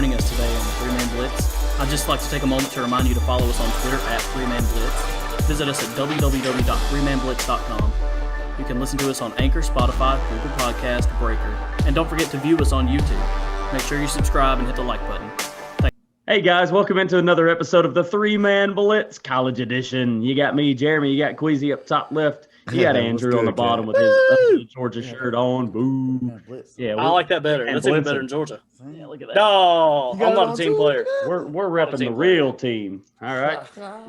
joining us today on the Man Blitz. I'd just like to take a moment to remind you to follow us on Twitter at Man Blitz. Visit us at www.freemanblitz.com. You can listen to us on Anchor, Spotify, Google Podcast, Breaker. And don't forget to view us on YouTube. Make sure you subscribe and hit the like button. Hey guys, welcome into another episode of the Man Blitz College Edition. You got me, Jeremy. You got Queasy up top left. You got Andrew on the bottom with his Georgia shirt on. Boo. Yeah, I like that better. That's even better in Georgia. Yeah, look at that. No, I'm not a team player. We're repping the real team. All right.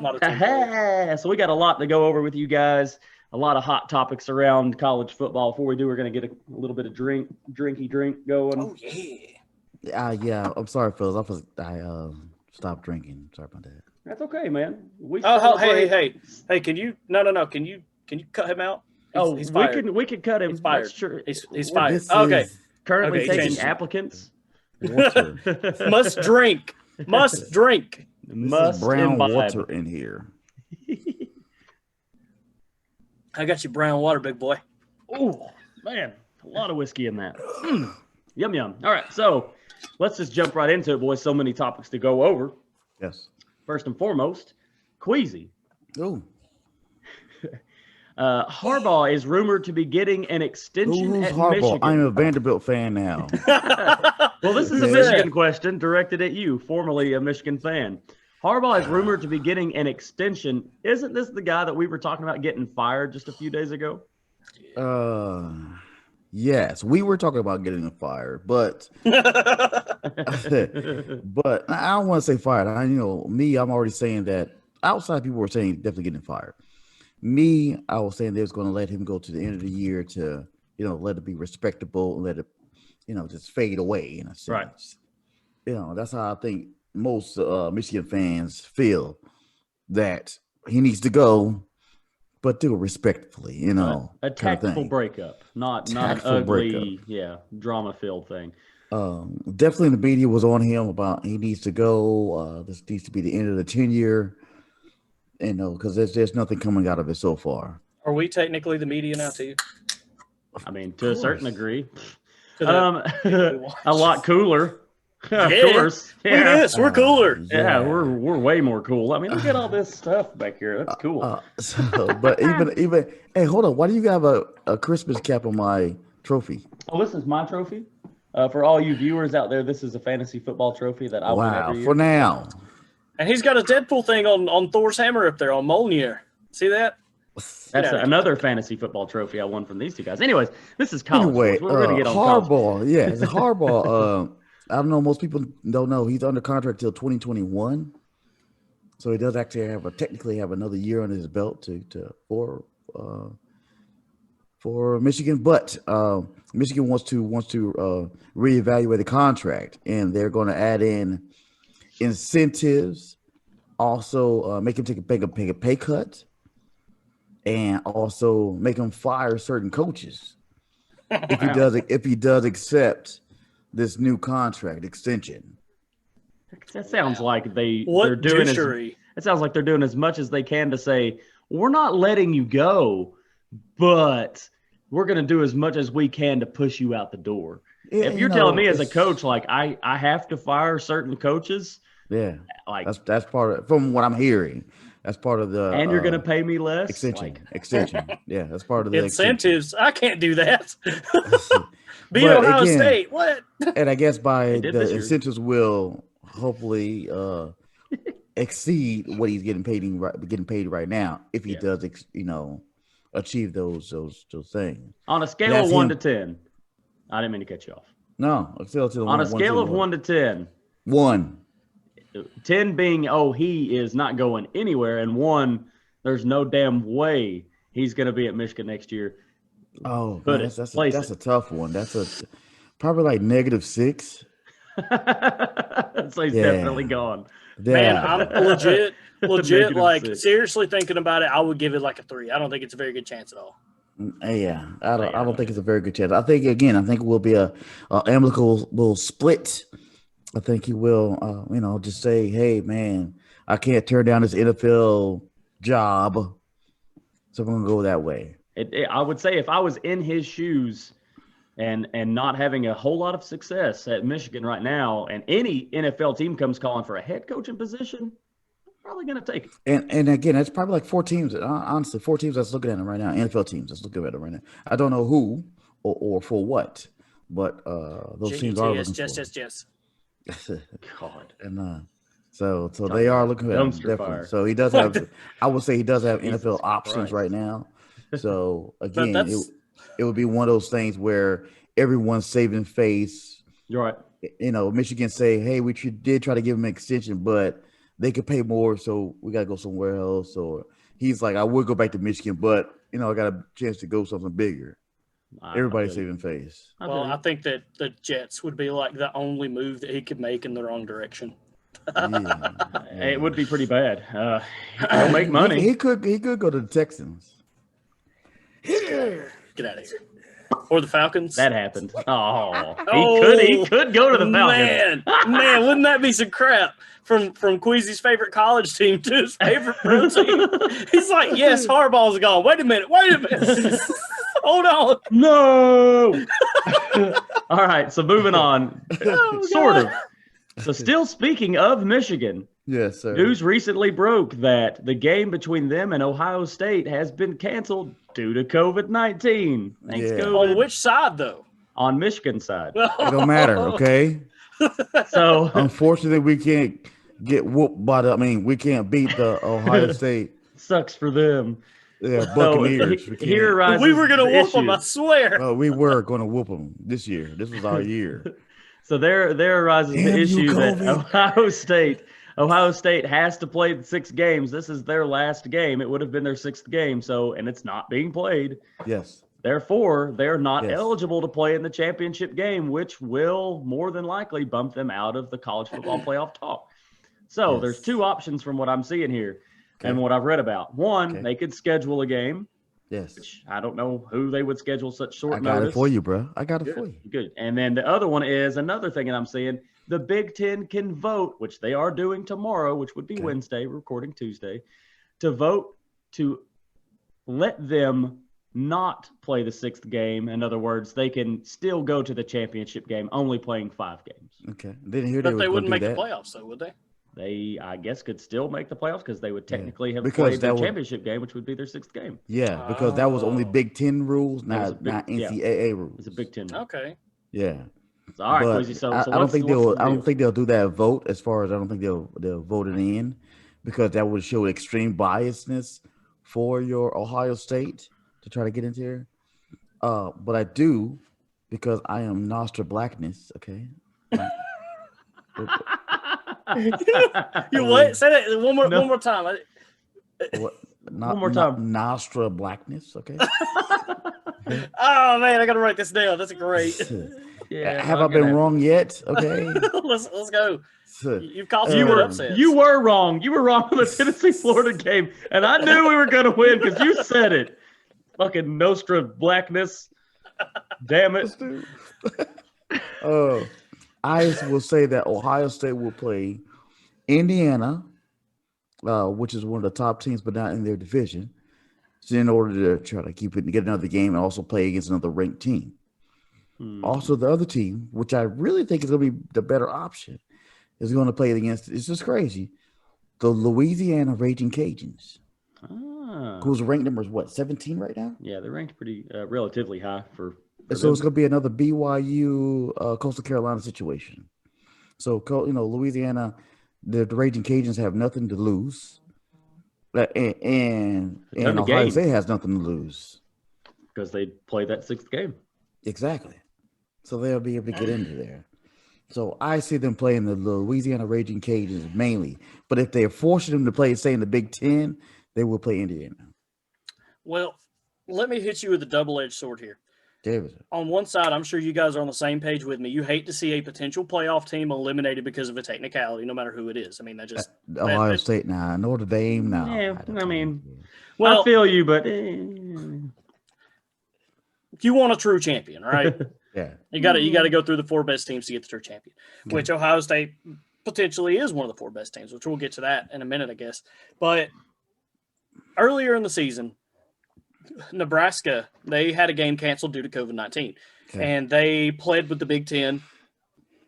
Not a team player. So we got a lot to go over with you guys. A lot of hot topics around college football. Before we do, we're going to get a little bit of drinky drink going. Oh, yeah. Yeah, I'm sorry, fellas. I stopped drinking. Sorry about that. That's okay, man. Hey. Can you? No. Can you cut him out? He's fired. We can cut him. He's fired. That's true. He's fired. Okay. Currently taking change. applicants. Must drink. Must drink. Must brown water in here. I got you brown water, big boy. Oh, man. A lot of whiskey in that. Yum, yum. All right, so let's just jump right into it, boys. So many topics to go over. Yes. First and foremost, Queasy. Oh. Harbaugh is rumored to be getting an extension at Harbaugh? Michigan. I'm a Vanderbilt fan now. Well, this is a Michigan question directed at you, formerly a Michigan fan. Harbaugh is rumored to be getting an extension. Isn't this the guy that we were talking about getting fired just a few days ago? Yes, we were talking about getting him fired, but but I don't want to say fired. I'm already saying that outside people were saying definitely getting fired. Me, I was saying they was going to let him go to the end of the year to, let it be respectable and let it, just fade away in a sense. Right. That's how I think most Michigan fans feel that he needs to go, but do it respectfully, A tactful breakup, not an ugly, drama-filled thing. Definitely the media was on him about he needs to go. This needs to be the end of the tenure, because there's nothing coming out of it so far. Are we technically the media now, too? I mean, to a certain degree. A A lot cooler. Of course. Yeah. Yes, we're cooler. Yeah, we're way more cool. I mean, look at all this stuff back here. That's cool. But even hey, hold on. Why do you have a Christmas cap on my trophy? Oh, this is my trophy. For all you viewers out there, this is a fantasy football trophy that I win every year. For now. And he's got a Deadpool thing on Thor's hammer up there on Mjolnir. See that? That's another fantasy football trophy I won from these two guys. Anyways, this is college. Anyway, we're going to get on Harbaugh. college. Yeah, Harbaugh. I don't know. Most people don't know he's under contract till 2021, so he does actually technically have another year on his belt for Michigan. But Michigan wants to reevaluate the contract, and they're going to add in incentives, also make him take a pay cut, and also make him fire certain coaches if he does accept this new contract extension. That sounds like they're doing douchery. It sounds like they're doing as much as they can to say, we're not letting you go, but we're going to do as much as we can to push you out the door. Yeah, if you're telling me as a coach, like I have to fire certain coaches, like that's part of, from what I'm hearing, that's part of the and you're going to pay me less extension. Yeah, that's part of the incentives. I can't do that. Beat But Ohio again, State. What? And I guess by the incentives will hopefully exceed what he's getting paid right now if he does achieve those things. On a scale of 1 to 10. I didn't mean to cut you off. No, on a scale of 1 to 10. 1. 10 being, he is not going anywhere, and 1, there's no damn way he's going to be at Michigan next year. Oh, man, that's a tough one. That's probably like -6. So he's definitely gone. Man, I'm legit like seriously thinking about it. I would give it like a 3. I don't think it's a very good chance at all. Yeah, I don't think it's a very good chance. I think it will be a amicable split. I think he will, just say, hey, man, I can't turn down this NFL job, so I'm going to go that way. I would say if I was in his shoes, and not having a whole lot of success at Michigan right now, and any NFL team comes calling for a head coaching position, probably going to take it. And again, it's probably like 4 teams. Honestly, 4 teams that's looking at it right now. NFL teams that's looking at it right now. I don't know who or for what, but those teams are looking for it. Yes. God. And so they are looking at him, definitely. So he does have. I would say he does have Jesus NFL options Christ. right now. So again, it would be one of those things where everyone's saving face. You're right. You know, Michigan say, "Hey, we did try to give him an extension, but they could pay more, so we got to go somewhere else." Or he's like, "I would go back to Michigan, but you know, I got a chance to go something bigger." Everybody's saving face. Well, I think that the Jets would be like the only move that he could make in the wrong direction. Yeah. It would be pretty bad. He'll make money. He could go to the Texans. Get out of here. Or the Falcons. That happened. He could go to the Falcons. Man, wouldn't that be some crap? From Queasy's favorite college team to his favorite pro team. He's like, yes, Harbaugh's gone. Wait a minute. Hold on. No. All right, so moving on. Sort of. So still speaking of Michigan, yes, sir. News recently broke that the game between them and Ohio State has been canceled due to COVID-19. Thanks, Yeah. COVID. On which side, though? On Michigan's side. It don't matter, okay? So unfortunately, we can't get whooped by we can't beat the Ohio State. Sucks for them. Yeah, Buccaneers. So here arises we were going to whoop issue. them, I swear. We were going to whoop them this year. This was our year. So there arises the issue that Ohio State has to play the 6 games. This is their last game. It would have been their 6th game. And it's not being played. Yes. Therefore, they're not eligible to play in the championship game, which will more than likely bump them out of the college football playoff talk. So there's 2 options from what I'm seeing here and what I've read about. One, they could schedule a game. Yes. Which I don't know who they would schedule such short notice. I got it for you, bro. I got it for you. Good. And then the other one is another thing that I'm seeing. The Big Ten can vote, which they are doing tomorrow, which would be Wednesday, recording Tuesday, to vote to let them not play the 6th game. In other words, they can still go to the championship game, only playing 5 games. Okay. Didn't hear but they wouldn't make the playoffs, though, would they? They, I guess, could still make the playoffs because they would technically have played their championship game, which would be their 6th game. Yeah, because that was only Big Ten rules, not NCAA rules. It's a Big Ten. Okay. Yeah. So, all right, Quizzy, so I don't think they'll do that vote. As far as I don't think they'll vote it in, because that would show extreme biasness for your Ohio State to try to get into here. But I do, because I am Nostra Blackness. Okay. You what? Say that one more time. One more time. Nostra Blackness. Okay. Oh man, I gotta write this down. That's great. Have I been wrong yet? Okay. let's go. You've caused upsets. You were wrong. You were wrong on the Tennessee-Florida game, and I knew we were going to win because you said it. Fucking Nostra Blackness. Damn it. I will say that Ohio State will play Indiana, which is one of the top teams, but not in their division. So in order to try to keep it and get another game and also play against another ranked team. Also, the other team, which I really think is going to be the better option, is going to play against, it's just crazy, the Louisiana Raging Cajuns. Who's ranked numbers, 17 right now? Yeah, they're ranked pretty relatively high for so it's going to be another BYU Coastal Carolina situation. So, Louisiana, the Raging Cajuns have nothing to lose. And Ohio State has nothing to lose. Because they play that 6th game. Exactly. So they'll be able to get into there. So I see them playing the Louisiana Raging Cajuns mainly. But if they're forcing them to play, say, in the Big Ten, they will play Indiana. Well, let me hit you with a double-edged sword here. David. On one side, I'm sure you guys are on the same page with me. You hate to see a potential playoff team eliminated because of a technicality, no matter who it is. I mean, that just Ohio State now, Notre Dame now. Yeah, I feel you, but you want a true champion, right? Yeah, you got to go through the 4 best teams to get the true champion, which Ohio State potentially is one of the 4 best teams, which we'll get to that in a minute, I guess. But earlier in the season, Nebraska, they had a game canceled due to COVID-19. and they pled with the Big Ten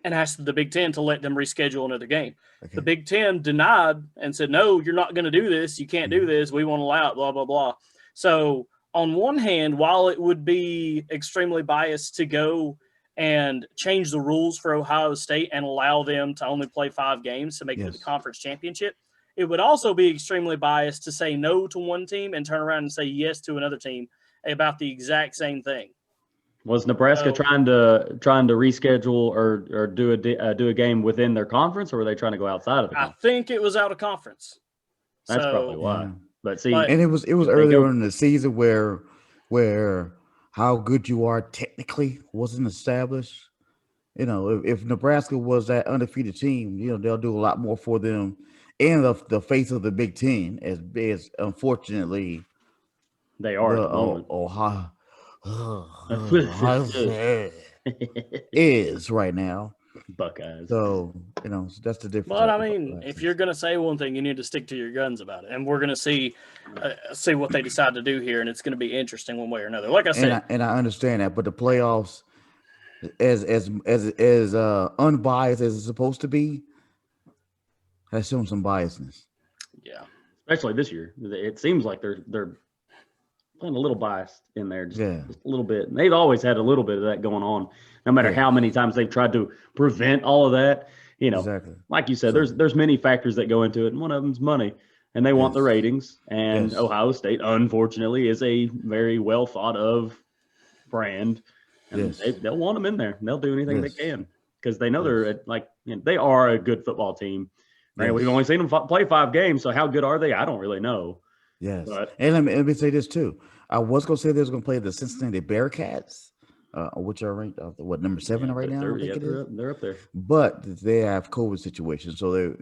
and asked the Big Ten to let them reschedule another game. The Big Ten denied and said, no, you're not going to do this. You can't do this. We won't allow it, blah, blah, blah. So on one hand, while it would be extremely biased to go and change the rules for Ohio State and allow them to only play 5 games to make it to the conference championship, it would also be extremely biased to say no to one team and turn around and say yes to another team about the exact same thing. Was Nebraska trying to reschedule or do a game within their conference, or were they trying to go outside of the conference? I think it was out of conference. That's probably why. Yeah. But see, and it was earlier in the season where how good you are technically wasn't established. If Nebraska was that undefeated team, they'll do a lot more for them and the face of the Big Ten, as unfortunately they are at the moment. Ohio is right now. Buckeyes. So that's the difference. But I mean, if you're going to say one thing, you need to stick to your guns about it, and we're going to see what they decide to do here, and it's going to be interesting one way or another. Like I said, and I understand that, but the playoffs, as unbiased as it's supposed to be, has shown some biasness. Yeah, especially this year. It seems like they're playing a little biased in there, just a little bit. And they've always had a little bit of that going on, no matter how many times they've tried to prevent all of that. Exactly. Like you said, there's many factors that go into it, and one of them's money, and they want the ratings. And Ohio State, unfortunately, is a very well thought of brand, and they'll want them in there. And they'll do anything they can because they know they're they are a good football team. Right? We've only seen them play 5 games, so how good are they? I don't really know. Yes, and let me say this too. I was going to say they was going to play the Cincinnati Bearcats, which are ranked number 7 right now. They're up there, but they have COVID situations, so they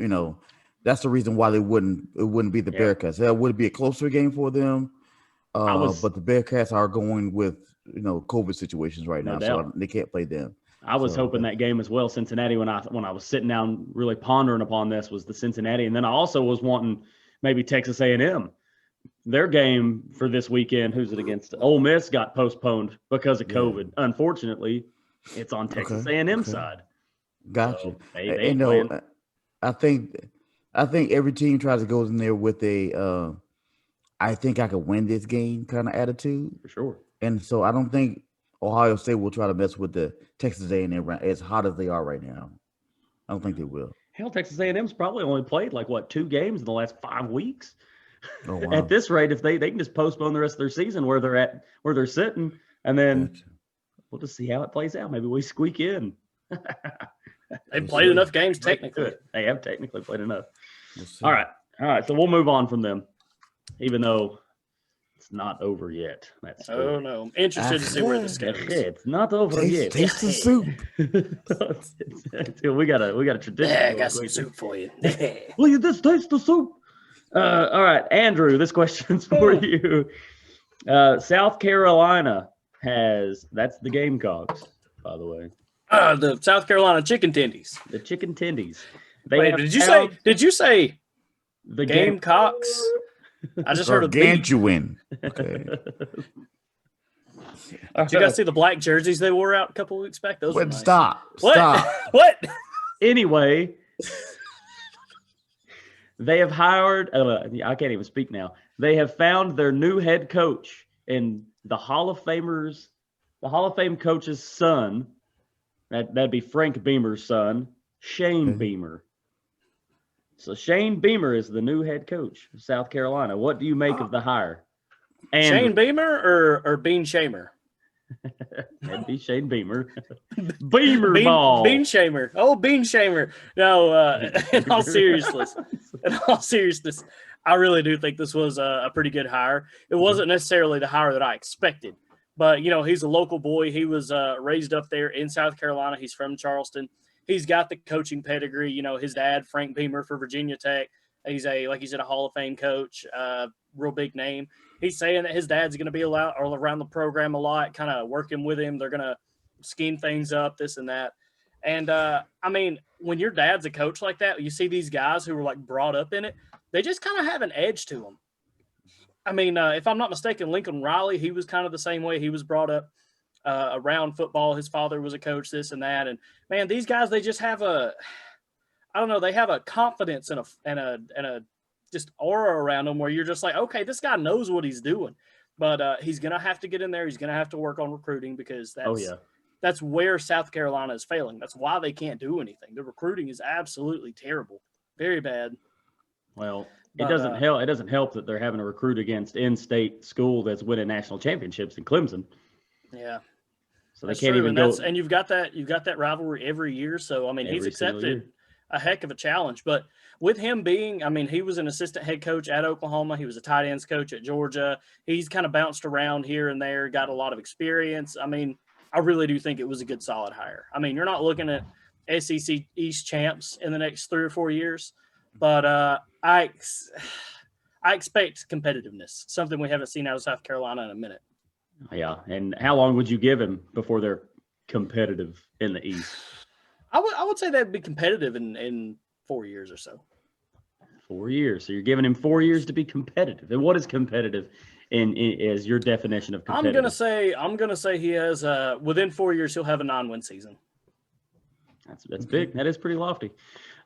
that's the reason why it wouldn't be the Bearcats. That would be a closer game for them. But the Bearcats are going with COVID situations right now, so they can't play them. I was hoping that game as well. Cincinnati, when I was sitting down really pondering upon this, was the Cincinnati, and then I also was wanting maybe Texas A&M. Their game for this weekend, who's it against? Ole Miss got postponed because of COVID. Unfortunately, it's on Texas A&M side. Gotcha. So I think every team tries to go in there with a I think I could win this game kind of attitude. For sure. And so I don't think Ohio State will try to mess with the Texas A&M as hot as they are right now. I don't think they will. Hell, Texas A&M's probably only played 2 games in the last 5 weeks. Oh, wow. At this rate, if they can just postpone the rest of their season where they're sitting, and then we'll just see how it plays out. Maybe we squeak in. They've played enough games technically. They have technically played enough. All right. So we'll move on from them, even though it's not over yet. No. I'm interested to see where this goes. It's not over yet. Taste the soup. we got a tradition. Yeah, I got some soup for you. Will you just taste the soup? All right, Andrew, this question's for you. South Carolina that's the Gamecocks, by the way. The South Carolina Chicken Tendies. The Chicken Tendies. Did you say the Gamecocks? I just heard a Gargantuan. Okay. Did you guys see the black jerseys they wore out a couple of weeks back? Those were nice. Stop. What? Anyway, they have hired I can't even speak now. They have found their new head coach in the Hall of Fame coach's son. That'd be Frank Beamer's son, Shane Beamer. So Shane Beamer is the new head coach of South Carolina. What do you make of the hire? Shane Beamer or Bean Shamer? That'd be Shane Beamer. Ball. Bean Shamer. Oh, Bean Shamer. No, in all seriousness, I really do think this was a pretty good hire. It wasn't necessarily the hire that I expected, but he's a local boy. He was raised up there in South Carolina. He's from Charleston. He's got the coaching pedigree. His dad, Frank Beamer, for Virginia Tech. He's like you said, a Hall of Fame coach, real big name. He's saying that his dad's going to be around the program a lot, kind of working with him. They're going to scheme things up, this and that. And, when your dad's a coach like that, you see these guys who were, brought up in it, they just kind of have an edge to them. If I'm not mistaken, Lincoln Riley, he was kind of the same way. He was brought up around football. His father was a coach, this and that. And man, these guys, they just have I don't know, they have a confidence and a just aura around them where you're just like, okay, this guy knows what he's doing. But he's going to have to get in there. He's going to have to work on recruiting because that's where South Carolina is failing. That's why they can't do anything. The recruiting is absolutely terrible. Very bad. Well, it doesn't help. It doesn't help that they're having to recruit against in-state school that's winning national championships in Clemson. Yeah. So they can't even go. And you've got that rivalry every year. So, I mean, he's accepted a heck of a challenge. But with him being, I mean, he was an assistant head coach at Oklahoma. He was a tight ends coach at Georgia. He's kind of bounced around here and there, got a lot of experience. I mean, I really do think it was a good, solid hire. I mean, you're not looking at SEC East champs in the next 3 or 4 years, but I expect competitiveness, something we haven't seen out of South Carolina in a minute. Yeah, and how long would you give him before they're competitive in the East? I would say they'd be competitive in 4 years or so. 4 years. So you're giving him 4 years to be competitive. And what is competitive is your definition of competitive? I'm gonna say he has within 4 years he'll have a 9-win season. That's big. That is pretty lofty.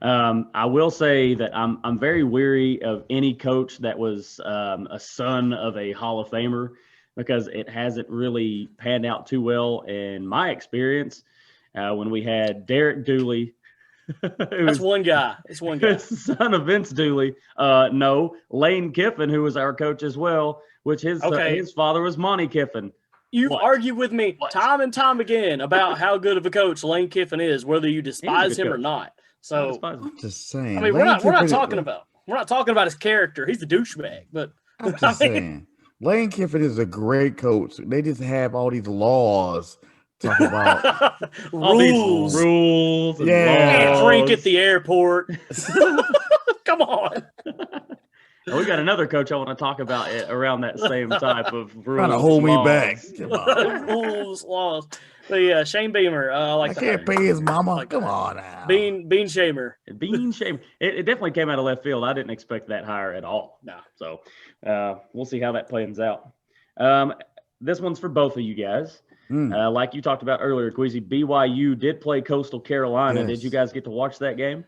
I will say that I'm very weary of any coach that was a son of a Hall of Famer because it hasn't really panned out too well in my experience. When we had Derek Dooley, that's one guy. It's one guy. Son of Vince Dooley. No, Lane Kiffin, who was our coach as well, which his father was Monty Kiffin. You've argued with me time and time again about how good of a coach Lane Kiffin is, whether you despise him or not. So I'm just saying. I mean, we're not talking about his character. He's a douchebag, but I'm just saying. Lane Kiffin is a great coach. They just have all these laws. Talk about rules. And Can't drink at the airport. Come on. We got another coach I want to talk about around that same type of rules. Trying to hold me back. Rules, laws. But yeah, Shane Beamer. I can't pay his mama. Come on now. Bean Shamer. Bean Shamer. It definitely came out of left field. I didn't expect that hire at all. No. So we'll see how that plans out. This one's for both of you guys. Like you talked about earlier, Queasy, BYU did play Coastal Carolina. Yes. Did you guys get to watch that game?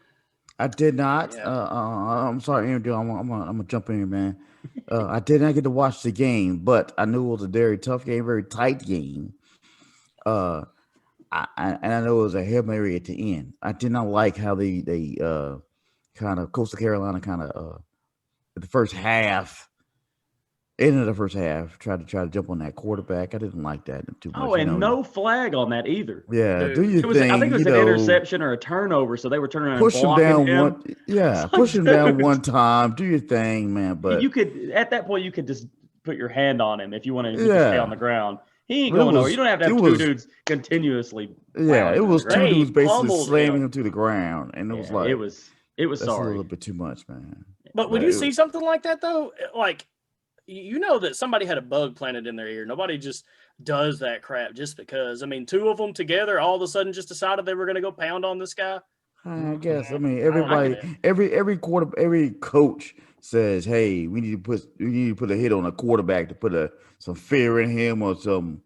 I did not. Yeah. I'm sorry, Andrew. I'm gonna jump in here, man. I did not get to watch the game, but I knew it was a very tough game, very tight game. And I know it was a Hail Mary at the end. I did not like how they kind of Coastal Carolina the first half. End of the first half, tried to jump on that quarterback. I didn't like that too much. Oh, and no flag on that either. Yeah, dude. I think it was an interception or a turnover, so they were turning around and blocking him. Push him down one time. Do your thing, man. But you could at that point you could just put your hand on him if you wanted to stay on the ground. He ain't going over. You don't have to have two dudes continuously. Yeah, it was two dudes basically slamming him to the ground, and it was like it was that's a little bit too much, man. But when you see something like that, though, like. You know that somebody had a bug planted in their ear. Nobody just does that crap just because. I mean, two of them together all of a sudden just decided they were going to go pound on this guy. I guess. I mean, everybody, every coach says, "Hey, we need to put a hit on a quarterback to put some fear in him or some,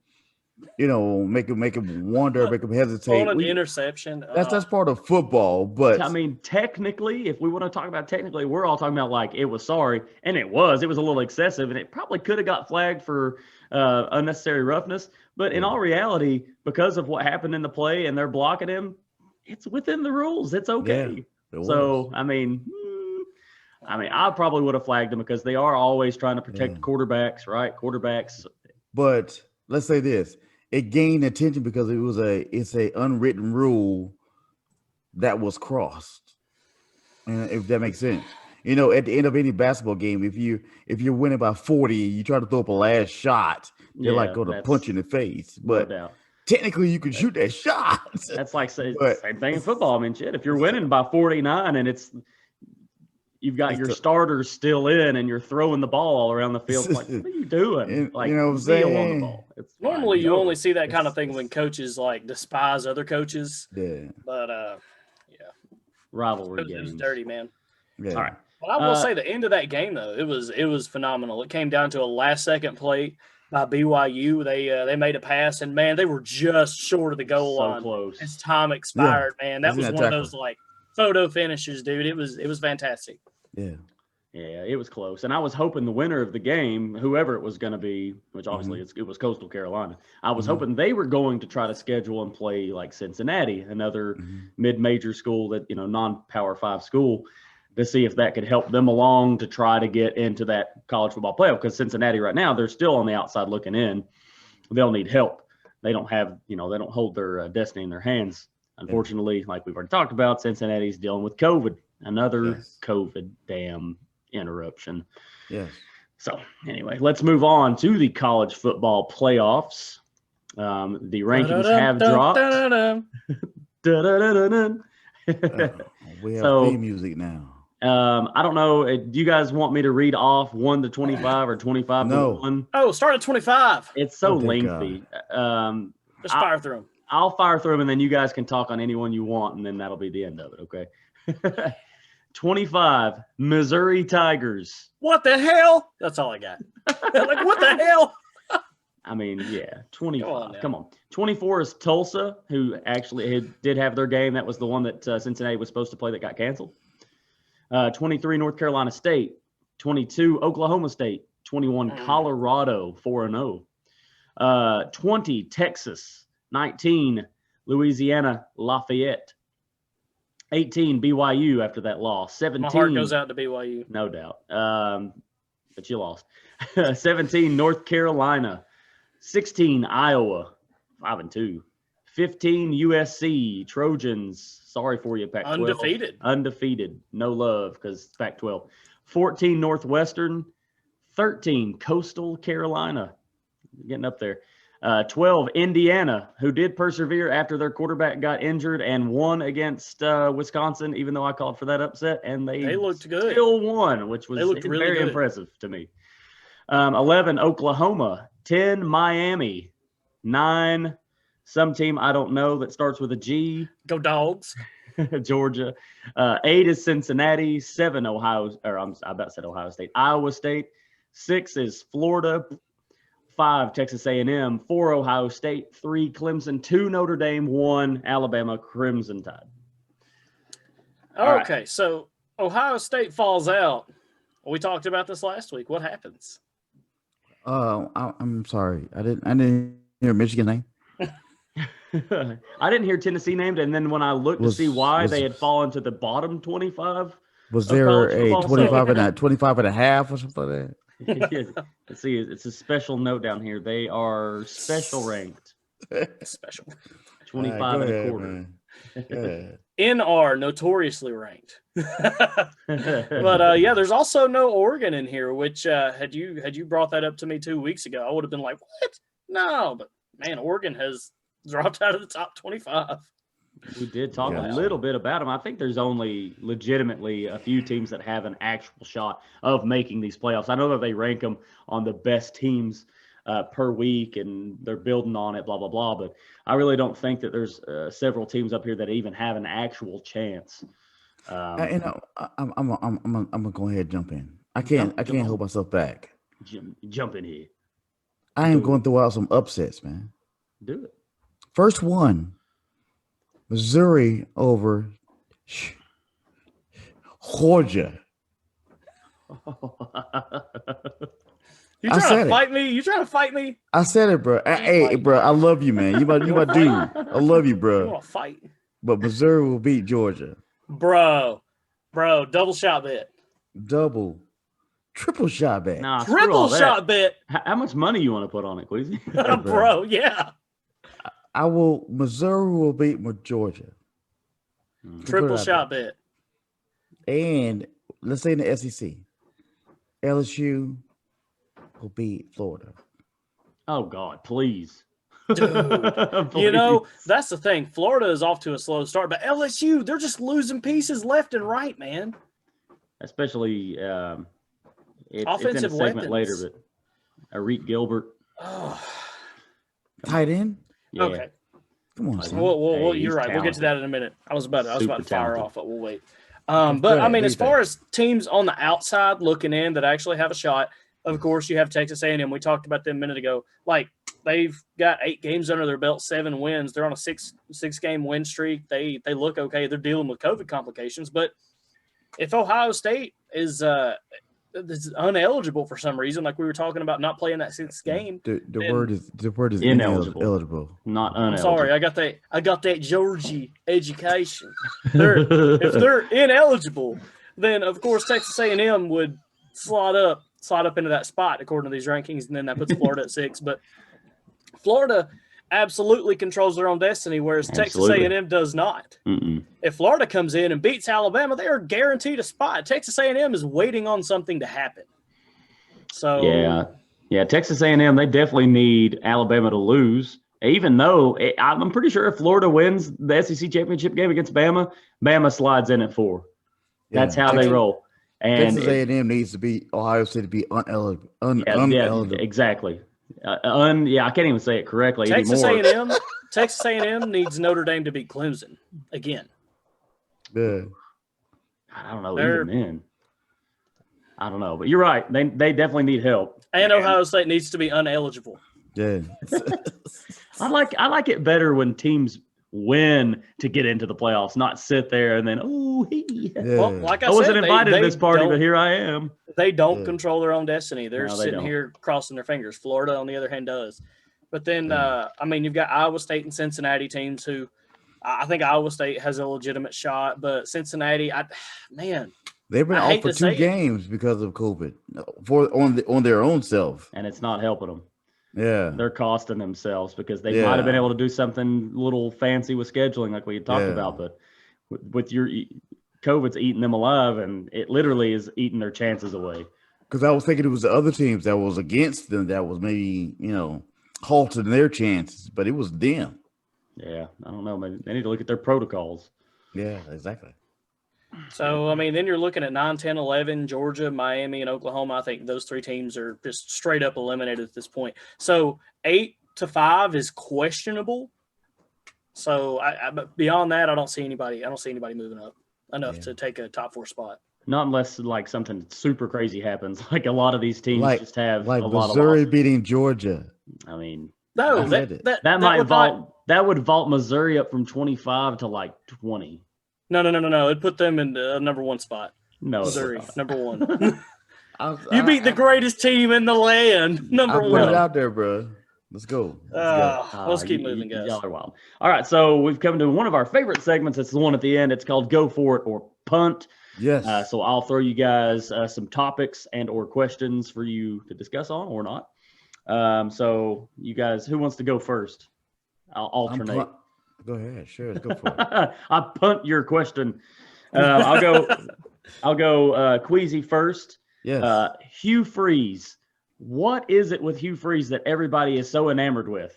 make him wonder, make him hesitate." On an interception. That's part of football, but I mean, technically, if we want to talk about technically, we're all talking about like it was sorry, and it was a little excessive, and it probably could have got flagged for unnecessary roughness. But in all reality, because of what happened in the play, and they're blocking him, it's within the rules. It's okay. Yeah, so I mean, I probably would have flagged them because they are always trying to protect quarterbacks, right? Quarterbacks. But let's say this. It gained attention because it's a unwritten rule that was crossed, and if that makes sense. At the end of any basketball game, if you're winning by 40, you try to throw up a last shot, they're like going to punch you in the face. But technically, you can shoot that shot. That's like same thing in football. I mean, shit, if you're winning by 49 and you've got your starters still in and you're throwing the ball all around the field. Like, what are you doing? Like, what I'm saying? On the ball. Normally, you only see that kind of thing when coaches like despise other coaches. Yeah. But rivalry games. It was dirty, man. Yeah. All right. Well, I will say the end of that game though, it was phenomenal. It came down to a last second play. by BYU. They made a pass, and man, they were just short of the goal So line close. as time expired. Man, that Isn't was that one of tackle? those like photo finishes, dude. It was fantastic. Yeah. Yeah, it was close. And I was hoping the winner of the game, whoever it was going to be, which obviously it was Coastal Carolina, I was hoping they were going to try to schedule and play like Cincinnati, another mid-major school that, non-Power 5 school, to see if that could help them along to try to get into that college football playoff. Because Cincinnati right now, they're still on the outside looking in. They'll need help. They don't have, they don't hold their destiny in their hands. Unfortunately, like we've already talked about, Cincinnati's dealing with COVID, another COVID damn interruption. Yes. So anyway, let's move on to the college football playoffs. The rankings have dropped. We have So, theme music now. I don't know. Do you guys want me to read off 1 to 25 or 25 No. to 1? Oh, start at 25. It's so Okay, lengthy. Just fire through them. I'll fire through them, and then you guys can talk on anyone you want, and then that'll be the end of it, okay? 25, Missouri Tigers. What the hell? That's all I got. Like, what the hell? I mean, yeah, 25. now. Come on. 24 is Tulsa, who actually did have their game. That was the one that Cincinnati was supposed to play that got canceled. 23, North Carolina State. 22, Oklahoma State. 21, Colorado, 4-0. 20, Texas. 19, Louisiana Lafayette. 18, BYU after that loss. 17. My heart goes out to BYU. No doubt. But you lost. 17, North Carolina. 16, Iowa, 5-2. 15, USC, Trojans. Sorry for you, Pac-12. Undefeated. Undefeated. No love because it's Pac-12. 14, Northwestern. 13, Coastal Carolina. Getting up there. 12, Indiana, who did persevere after their quarterback got injured and won against Wisconsin, even though I called for that upset. And they looked good. Still won, which was very impressive to me. 11, Oklahoma. 10, Miami. 9, some team I don't know that starts with a G. Go Dogs. Georgia. 8 is Cincinnati. 7, Ohio State. Iowa State. 6 is Florida. 5, Texas A&M. 4, Ohio State. 3, Clemson. 2, Notre Dame. 1, Alabama Crimson Tide. Okay, so Ohio State falls out. We talked about this last week. What happens? I'm sorry. I didn't hear Michigan's name. I didn't hear Tennessee named, and then when I looked to see why they had fallen to the bottom 25, was there a 25 and a 25 and a half or something like that? Let's see, it's a special note down here. They are special ranked. Special. 25 and a quarter. NR, notoriously ranked. But yeah, there's also no Oregon in here, which had you brought that up to me 2 weeks ago, I would have been like, what? No, but man, Oregon has dropped out of the top 25. We did talk a little bit about them. I think there's only legitimately a few teams that have an actual shot of making these playoffs. I know that they rank them on the best teams per week, and they're building on it, blah, blah, blah. But I really don't think that there's several teams up here that even have an actual chance. I'm gonna go ahead and jump in. I can't hold myself back. Jump in here. I am going to throw out some upsets, man. Do it. First one, Missouri over Georgia. You trying to fight me? You trying to fight me? I said it, bro. Hey, bro, I love you, man. You my dude. I love you, bro. You want to fight? But Missouri will beat Georgia. Bro, double shot bet. Triple shot bet. Nah, triple shot bet. How much money you want to put on it, Queasy? Bro, yeah. Missouri will beat Georgia. Triple shot bet. And let's say in the SEC, LSU will beat Florida. Oh, God, please. Dude, please. That's the thing. Florida is off to a slow start, but LSU, they're just losing pieces left and right, man. Especially it's in a offensive segment weapons later, but Arik Gilbert. Tight end? Yeah. Okay. Come on, son. Well, you're right. Talented. We'll get to that in a minute. I was about to fire talented. off, but we'll wait. But I mean, as far as teams on the outside looking in that actually have a shot, of course, you have Texas A&M. We talked about them a minute ago. Like, they've got 8 games under their belt, 7 wins. They're on a six-game win streak. They look okay. They're dealing with COVID complications. But if Ohio State is uneligible for some reason, like we were talking about not playing that 6th game, the word is ineligible. Eligible. Not I'm uneligible. sorry, I got that Georgie education. If they're ineligible, then of course Texas A&M would slide up into that spot according to these rankings, and then that puts Florida at 6. But Florida absolutely controls their own destiny, whereas Absolutely. Texas A&M does not. Mm-mm. If Florida comes in and beats Alabama, they are guaranteed a spot. Texas A&M is waiting on something to happen. So yeah, Texas A&M, they definitely need Alabama to lose. Even though I'm pretty sure if Florida wins the SEC championship game against Bama, Bama slides in at 4. That's how they roll. And Texas A&M needs to be Ohio State to be uneligible. Yeah, exactly. I can't even say it correctly anymore. Texas A&M needs Notre Dame to beat Clemson again. Yeah. I don't know. Even then, I don't know. But you're right. They definitely need help. And Ohio State needs to be uneligible. Yeah. I like it better when teams win to get into the playoffs, not sit there and then Well, like I wasn't said, invited to this party, but here I am. They don't control their own destiny. They're No, they sitting don't. here crossing their fingers. Florida, on the other hand, does. But then, you've got Iowa State and Cincinnati teams who I think Iowa State has a legitimate shot, but Cincinnati, they've been off for 2 games because of COVID on their own self, and it's not helping them. Yeah, they're costing themselves because they might have been able to do something a little fancy with scheduling, like we had talked about, but with your COVID's eating them alive, and it literally is eating their chances away. Because I was thinking it was the other teams that was against them that was maybe halting their chances, but it was them. Yeah, I don't know. Maybe they need to look at their protocols. Yeah, exactly. So, then you're looking at 9, 10, 11, Georgia, Miami, and Oklahoma. I think those 3 teams are just straight up eliminated at this point. So 8-5 is questionable. So but beyond that, I don't see anybody moving up enough to take a top 4 spot. Not unless like something super crazy happens. Like a lot of these teams just have a lot of Missouri beating Georgia. I mean, no, that would vault Missouri up from 25 to like 20. No. It'd put them in the number 1 spot. No, Missouri, number 1. You beat the greatest team in the land, number 1. Put it out there, bro. Let's go. Let's keep moving, guys. Y'all are wild. All right, so we've come to one of our favorite segments. It's the one at the end. It's called Go For It or Punt. Yes. So I'll throw you guys some topics and or questions for you to discuss on or not. So you guys, who wants to go first? I'll alternate. Go ahead. Sure. Let's go for it. I punt your question. I'll go Queasy first. Yes. Hugh Freeze. What is it with Hugh Freeze that everybody is so enamored with?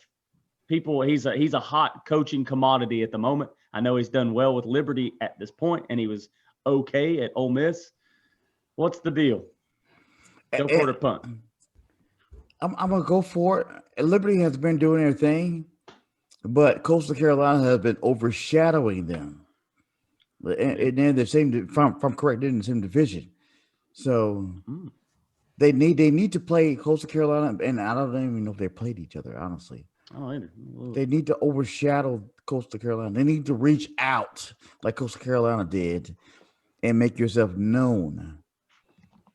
He's a hot coaching commodity at the moment. I know he's done well with Liberty at this point, and he was okay at Ole Miss. What's the deal? Go for it or punt. I'm gonna go for it. Liberty has been doing their thing, but Coastal Carolina has been overshadowing them. And they're the same. If I'm correct, they're in the same division. So they need to play Coastal Carolina, and I don't even know if they played each other. Honestly, they need to overshadow Coastal Carolina. They need to reach out like Coastal Carolina did, and make yourself known.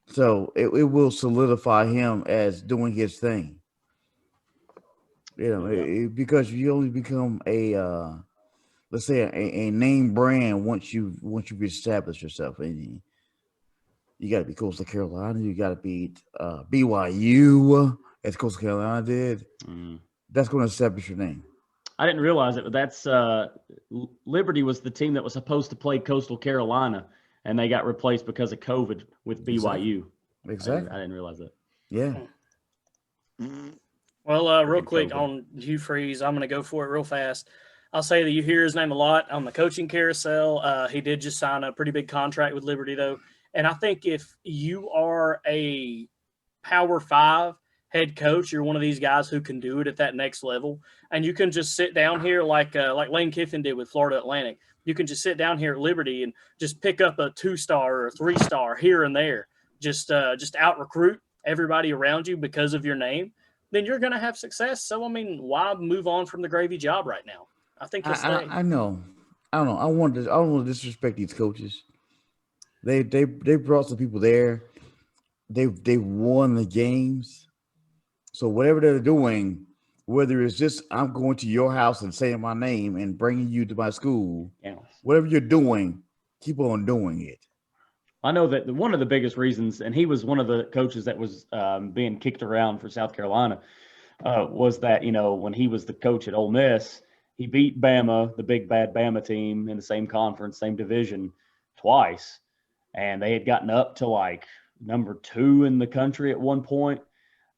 So it will solidify him as doing his thing. Because you only become a let's say a name brand once you've established yourself, and you got to be Coastal Carolina. You got to beat BYU as Coastal Carolina did. That's going to establish your name. I didn't realize it, but that's Liberty was the team that was supposed to play Coastal Carolina, and they got replaced because of COVID with BYU. Exactly. I didn't realize that. Yeah. Well, real quick on Hugh Freeze, I'm going to go for it real fast. I'll say that you hear his name a lot on the coaching carousel. He did just sign a pretty big contract with Liberty, though. And I think if you are a Power 5 head coach, you're one of these guys who can do it at that next level. And you can just sit down here like Lane Kiffin did with Florida Atlantic. You can just sit down here at Liberty and just pick up a 2-star or a 3-star here and there. Just out recruit everybody around you because of your name, then you're going to have success. So, I mean, why move on from the gravy job right now? I think he'll stay. I know. I don't know. I don't want to disrespect these coaches. They brought some people there. They won the games. So whatever they're doing, whether it's just I'm going to your house and saying my name and bringing you to my school, whatever you're doing, keep on doing it. I know that one of the biggest reasons, and he was one of the coaches that was being kicked around for South Carolina, was that, when he was the coach at Ole Miss, he beat Bama, the big bad Bama team in the same conference, same division, twice. And they had gotten up to like number 2 in the country at one point.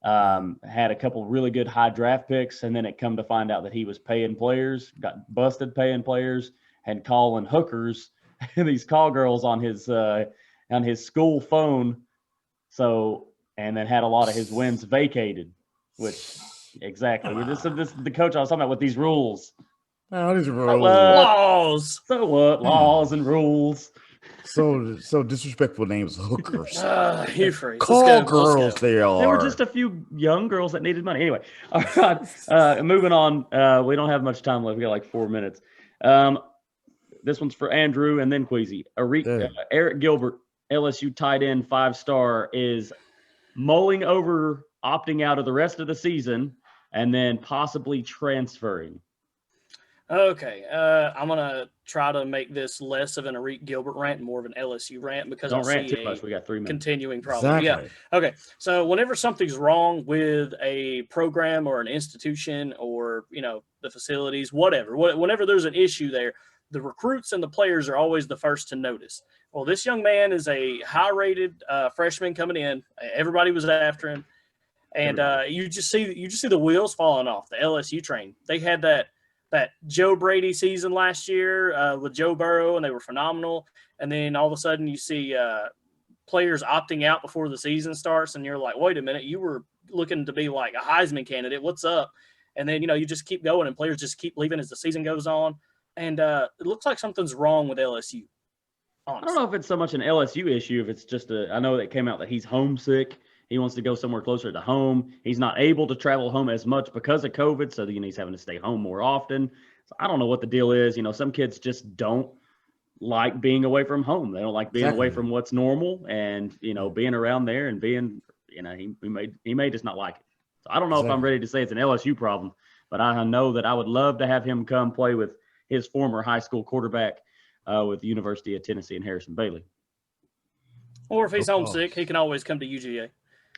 Had a couple really good high draft picks, and then it come to find out that he was paying players, got busted paying players, and calling hookers, these call girls on his school phone. So, and then had a lot of his wins vacated, which exactly. This is the coach I was talking about with these rules. Oh, these rules. Laws. So what? Laws and rules. So disrespectful names, hookers. Hugh Freeze. Call girls, they are. They were just a few young girls that needed money. Anyway, all right. Moving on. We don't have much time left. We got like 4 minutes. This one's for Andrew and then Queasy. Arik Gilbert, LSU tight end, 5-star, is mulling over opting out of the rest of the season and then possibly transferring. Okay, I'm gonna try to make this less of an Arik Gilbert rant and more of an LSU rant because don't rant too much. We got 3 minutes. Continuing problem. Exactly. Yeah. Okay. So whenever something's wrong with a program or an institution or the facilities, whatever, whenever there's an issue there, the recruits and the players are always the first to notice. Well, this young man is a high-rated freshman coming in. Everybody was after him, and you just see the wheels falling off the LSU train. They had that Joe Brady season last year with Joe Burrow, and they were phenomenal. And then all of a sudden you see players opting out before the season starts, and you're like, wait a minute, you were looking to be like a Heisman candidate. What's up? And then, you just keep going, and players just keep leaving as the season goes on. And it looks like something's wrong with LSU. Honestly. I don't know if it's so much an LSU issue, if it's just I know that came out that he's homesick. He wants to go somewhere closer to home. He's not able to travel home as much because of COVID, so he's having to stay home more often. So I don't know what the deal is. Some kids just don't like being away from home. They don't like being away from what's normal, and being around there and being he may just not like it. So I don't know if I'm ready to say it's an LSU problem, but I know that I would love to have him come play with his former high school quarterback with the University of Tennessee and Harrison Bailey. Or if he's homesick, he can always come to UGA.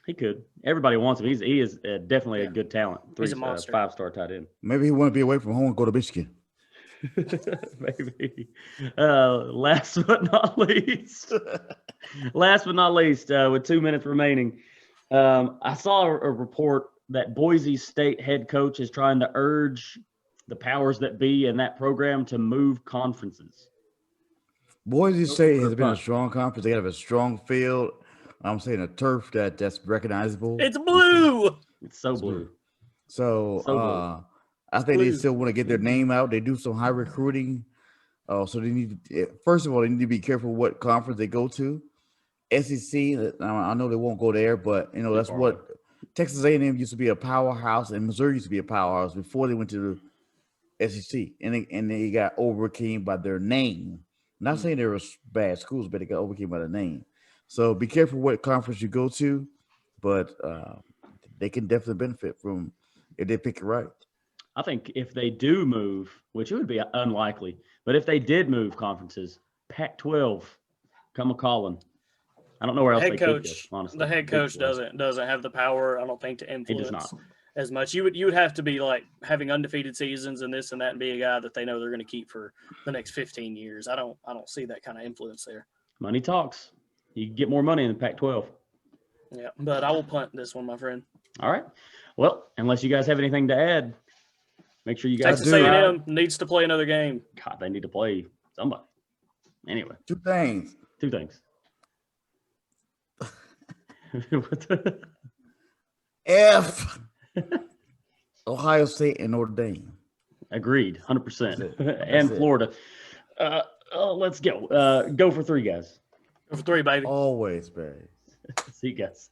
He could. Everybody wants him. He is definitely a good talent. He's a monster. 5-star tight end. Maybe he want to be away from home and go to Michigan. Maybe. Last but not least, with 2 minutes remaining, I saw a report that Boise State head coach is trying to urge the powers that be in that program to move conferences. Boise State has been a strong conference. They have a strong field. I'm saying a turf that's recognizable. It's blue. It's so blue. So I think they still want to get their name out. They do some high recruiting. So they need to, first of all, they need to be careful what conference they go to. SEC, I know they won't go there, but that's what Texas A&M used to be a powerhouse, and Missouri used to be a powerhouse before they went to the SEC, and they got overcame by their name. I'm not saying they were bad schools, but they got overcame by the name. So be careful what conference you go to, but they can definitely benefit from if they pick it right. I think if they do move, which it would be unlikely, but if they did move conferences, Pac-12, come a-calling. I don't know where else they could go, honestly. The head coach doesn't have the power, I don't think, to influence as much. You would have to be like having undefeated seasons and this and that, and be a guy that they know they're going to keep for the next 15 years. I don't see that kind of influence there. Money talks. You get more money in the Pac-12. Yeah, but I will punt this one, my friend. All right. Well, unless you guys have anything to add, make sure you guys Texas A&M needs to play another game. God, they need to play somebody. Anyway. Two things. F. Ohio State and Notre Dame. Agreed, 100%. And Florida. Let's go. Go for 3, guys. Go for 3, baby. Always, baby. See you guys.